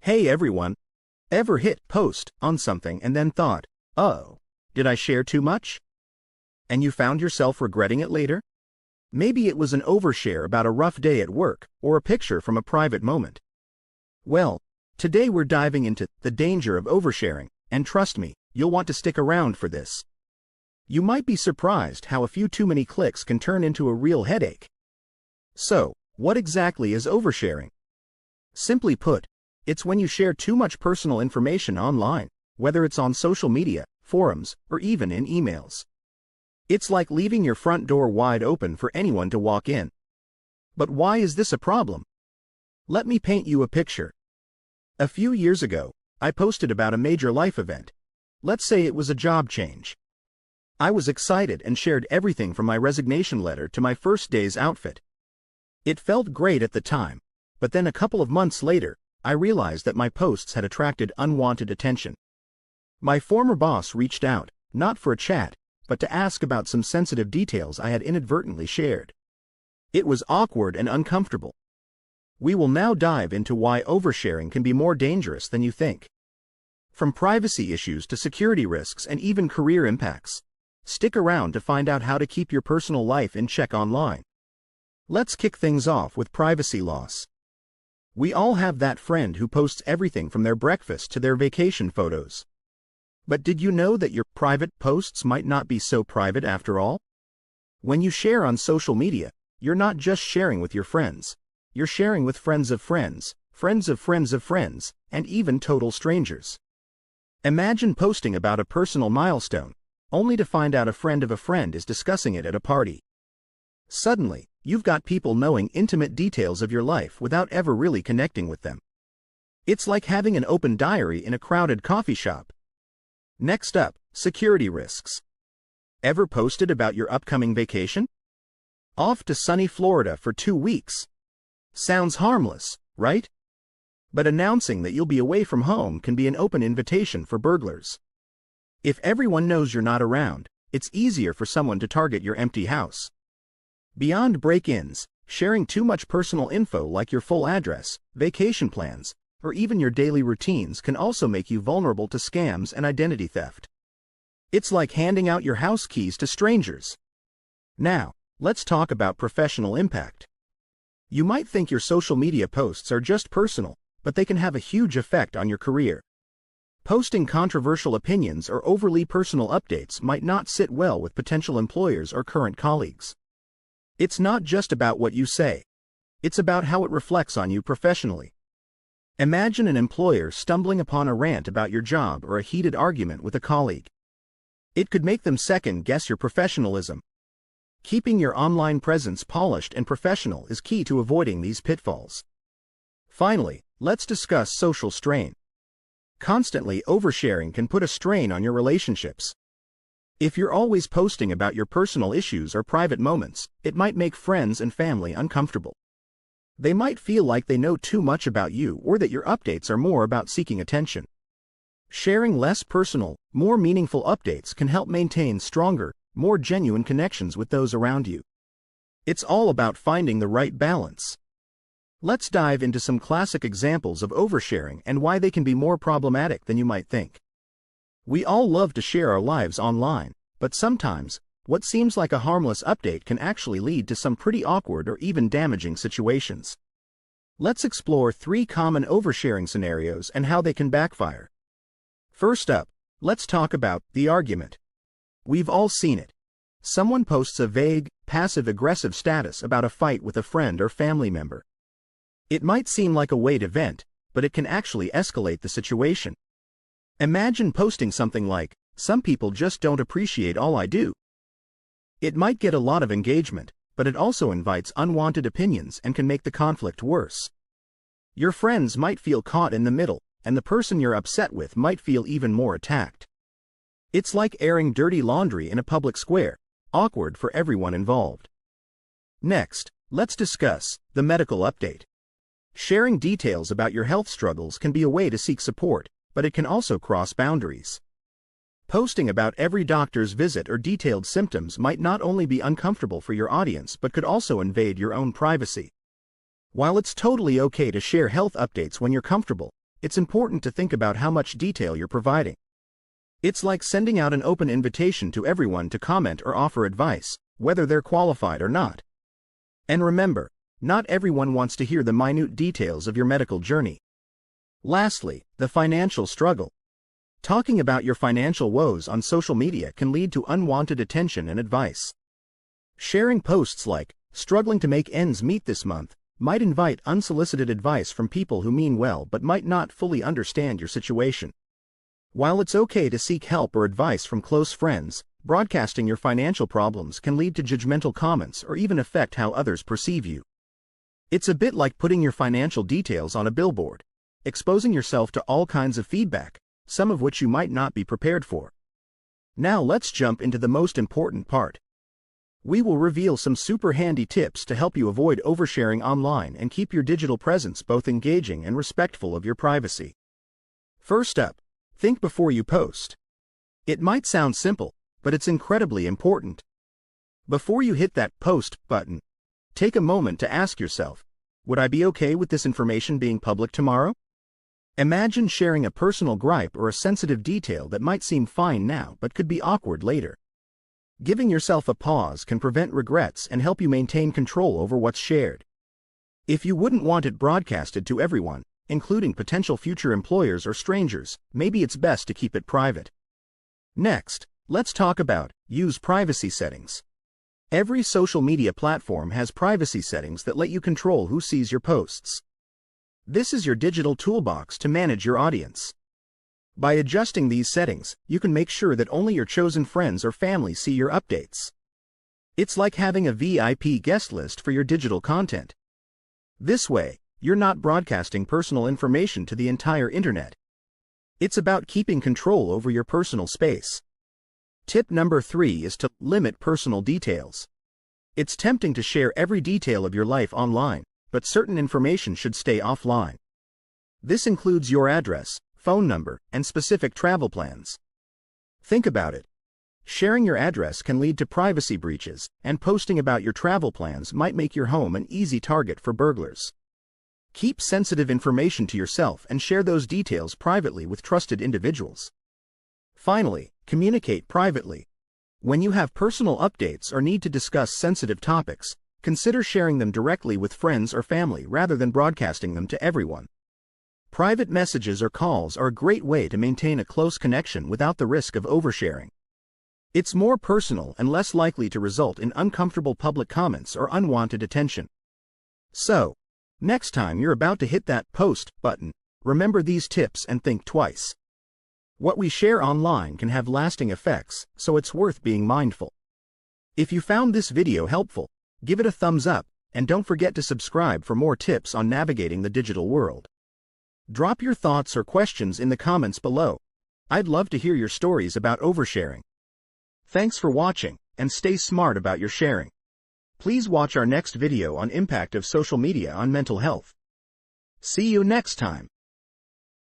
Hey everyone! Ever hit post on something and then thought, oh, did I share too much? And you found yourself regretting it later? Maybe it was an overshare about a rough day at work or a picture from a private moment. Well, today we're diving into the danger of oversharing, and trust me, you'll want to stick around for this. You might be surprised how a few too many clicks can turn into a real headache. So, what exactly is oversharing? Simply put, it's when you share too much personal information online, whether it's on social media, forums, or even in emails. It's like leaving your front door wide open for anyone to walk in. But why is this a problem? Let me paint you a picture. A few years ago, I posted about a major life event. Let's say it was a job change. I was excited and shared everything from my resignation letter to my first day's outfit. It felt great at the time, but then a couple of months later, I realized that my posts had attracted unwanted attention. My former boss reached out, not for a chat, but to ask about some sensitive details I had inadvertently shared. It was awkward and uncomfortable. We will now dive into why oversharing can be more dangerous than you think. From privacy issues to security risks and even career impacts. Stick around to find out how to keep your personal life in check online. Let's kick things off with privacy loss. We all have that friend who posts everything from their breakfast to their vacation photos. But did you know that your private posts might not be so private after all? When you share on social media, you're not just sharing with your friends. You're sharing with friends of friends, friends of friends of friends, and even total strangers. Imagine posting about a personal milestone, only to find out a friend of a friend is discussing it at a party. Suddenly, you've got people knowing intimate details of your life without ever really connecting with them. It's like having an open diary in a crowded coffee shop. Next up, security risks. Ever posted about your upcoming vacation? Off to sunny Florida for 2 weeks. Sounds harmless, right? But announcing that you'll be away from home can be an open invitation for burglars. If everyone knows you're not around, it's easier for someone to target your empty house. Beyond break-ins, sharing too much personal info like your full address, vacation plans, or even your daily routines can also make you vulnerable to scams and identity theft. It's like handing out your house keys to strangers. Now, let's talk about professional impact. You might think your social media posts are just personal, but they can have a huge effect on your career. Posting controversial opinions or overly personal updates might not sit well with potential employers or current colleagues. It's not just about what you say. It's about how it reflects on you professionally. Imagine an employer stumbling upon a rant about your job or a heated argument with a colleague. It could make them second-guess your professionalism. Keeping your online presence polished and professional is key to avoiding these pitfalls. Finally, let's discuss social strain. Constantly oversharing can put a strain on your relationships. If you're always posting about your personal issues or private moments, it might make friends and family uncomfortable. They might feel like they know too much about you or that your updates are more about seeking attention. Sharing less personal, more meaningful updates can help maintain stronger, more genuine connections with those around you. It's all about finding the right balance. Let's dive into some classic examples of oversharing and why they can be more problematic than you might think. We all love to share our lives online, but sometimes, what seems like a harmless update can actually lead to some pretty awkward or even damaging situations. Let's explore 3 common oversharing scenarios and how they can backfire. First up, let's talk about the argument. We've all seen it. Someone posts a vague, passive-aggressive status about a fight with a friend or family member. It might seem like a way to vent, but it can actually escalate the situation. Imagine posting something like, "Some people just don't appreciate all I do." It might get a lot of engagement, but it also invites unwanted opinions and can make the conflict worse. Your friends might feel caught in the middle, and the person you're upset with might feel even more attacked. It's like airing dirty laundry in a public square, awkward for everyone involved. Next, let's discuss the medical update. Sharing details about your health struggles can be a way to seek support, but it can also cross boundaries. Posting about every doctor's visit or detailed symptoms might not only be uncomfortable for your audience but could also invade your own privacy. While it's totally okay to share health updates when you're comfortable, it's important to think about how much detail you're providing. It's like sending out an open invitation to everyone to comment or offer advice, whether they're qualified or not. And remember, not everyone wants to hear the minute details of your medical journey. Lastly, the financial struggle. Talking about your financial woes on social media can lead to unwanted attention and advice. Sharing posts like, "Struggling to make ends meet this month," might invite unsolicited advice from people who mean well but might not fully understand your situation. While it's okay to seek help or advice from close friends, broadcasting your financial problems can lead to judgmental comments or even affect how others perceive you. It's a bit like putting your financial details on a billboard, exposing yourself to all kinds of feedback, some of which you might not be prepared for. Now let's jump into the most important part. We will reveal some super handy tips to help you avoid oversharing online and keep your digital presence both engaging and respectful of your privacy. First up, think before you post. It might sound simple, but it's incredibly important. Before you hit that post button, take a moment to ask yourself, would I be okay with this information being public tomorrow? Imagine sharing a personal gripe or a sensitive detail that might seem fine now but could be awkward later. Giving yourself a pause can prevent regrets and help you maintain control over what's shared. If you wouldn't want it broadcasted to everyone, including potential future employers or strangers, maybe it's best to keep it private. Next, let's talk about use privacy settings. Every social media platform has privacy settings that let you control who sees your posts. This is your digital toolbox to manage your audience. By adjusting these settings, you can make sure that only your chosen friends or family see your updates. It's like having a VIP guest list for your digital content. This way, you're not broadcasting personal information to the entire internet. It's about keeping control over your personal space. Tip number 3 is to limit personal details. It's tempting to share every detail of your life online, but certain information should stay offline. This includes your address, phone number, and specific travel plans. Think about it. Sharing your address can lead to privacy breaches, and posting about your travel plans might make your home an easy target for burglars. Keep sensitive information to yourself and share those details privately with trusted individuals. Finally, communicate privately. When you have personal updates or need to discuss sensitive topics, consider sharing them directly with friends or family rather than broadcasting them to everyone. Private messages or calls are a great way to maintain a close connection without the risk of oversharing. It's more personal and less likely to result in uncomfortable public comments or unwanted attention. So, next time you're about to hit that post button, remember these tips and think twice. What we share online can have lasting effects, so it's worth being mindful. If you found this video helpful, give it a thumbs up, and don't forget to subscribe for more tips on navigating the digital world. Drop your thoughts or questions in the comments below. I'd love to hear your stories about oversharing. Thanks for watching, and stay smart about your sharing. Please watch our next video on impact of social media on mental health. See you next time.